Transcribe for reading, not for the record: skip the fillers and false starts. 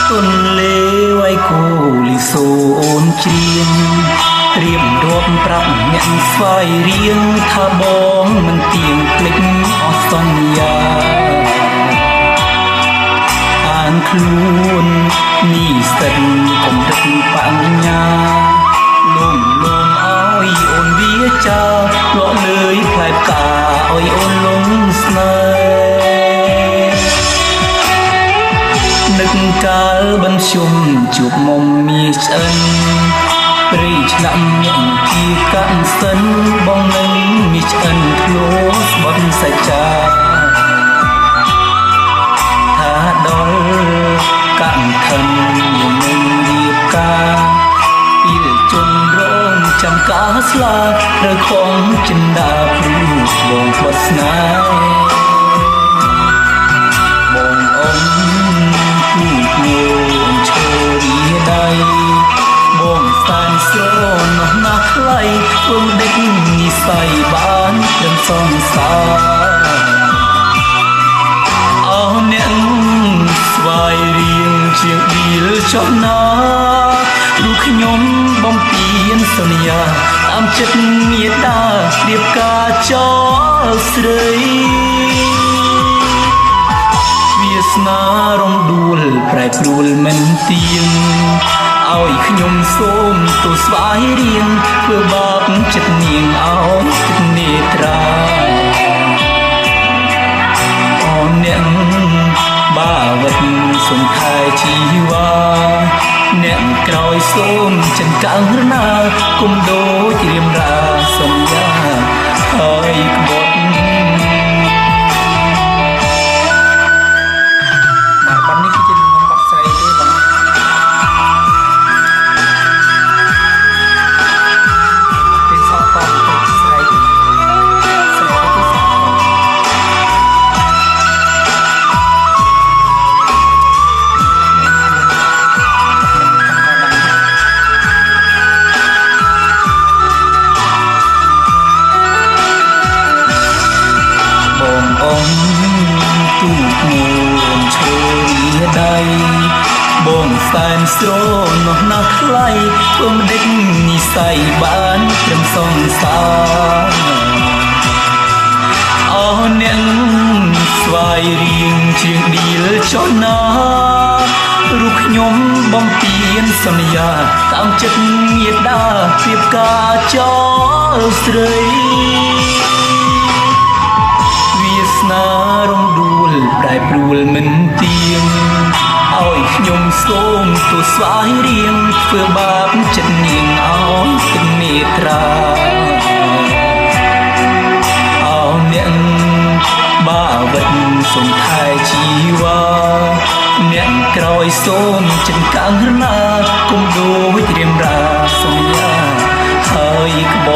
ទុនលេវៃគូលីសូអូនជ្រៀងរៀបរាប់ប្រាប់អ្នកស្វាយរៀងថាបងមិនទៀងភ្លេចអស់សន្យាអានខ្លួននេះស្ទើរកំរិតបញ្ញាលោមឲ្យអូនវាចាលក់លើយផ្លែផ្កាឲ្យអូនលងស្នេហ៍នឹកកាលបញ្ជុំជួបមុំមាឆ្អិនព្រៃឆ្នាំអ្នកជាកាន់សិនបងនឹងមាឆ្អិនធ្លោស្បត់សាច់ចាថាដល់កាក់ខិននឹងរៀបការពីលជន់រងចាំការស្លារើខំចិនដាព្រូបងបត់ស្នេហ៍បងអ៊ំគូគួរឈើរីដៃបងសានស្រណោះណាស់ថ្លៃព្រមដេកនិស័យបានត្រឹមសងសាអោអ្នកស្វាយរៀងជាងឌីលចុះណារូបខ្ញុំបំពេញសន្យាតាមចិត្តមេត្តារៀបការចោលស្រីវាសនារំដួលប្រែប្រួលមិនទៀងឲ្យខ្ញុំសូមទូស្វាយរៀងធ្វើបាបចិត្តនាងឲ្យទឹកនេត្រាអូនអ្នកបាវិតសុំថែជីវ៉ាអ្នកក្រោយសូមចិនកាំងណាគុំដូចរៀមរាសន្យាហើយក្បត់បាទនេះគឺជាលំនាំបាត់ស្រីទេបងពេលសោកតទៅស្រីទៅសោកទូកមួនឈើរីដៃបងសែនស្រណោះណាស់ថ្លៃព្រមដេកនិស័យបានត្រឹមសងសាអោអ្នកស្វាយរៀងជាងឌីលចុះណារូបខ្ញុំបំពេញសន្យាតាមចិត្តមេត្តារៀបការចោលស្រីស្នារំដួលប្រែប្រួលមិនទៀងឲ្យខ្ញុំសូមទូស្វាយរៀងធ្វើបាបចិត្តនាងឲ្យទឹកមេត្រាអោអ្នកបាវិតសុំថែជីវ៉ាអ្នកក្រោយសូមចិនកាំងណាគុំដូចរៀមរាសន្យាហើយក្ប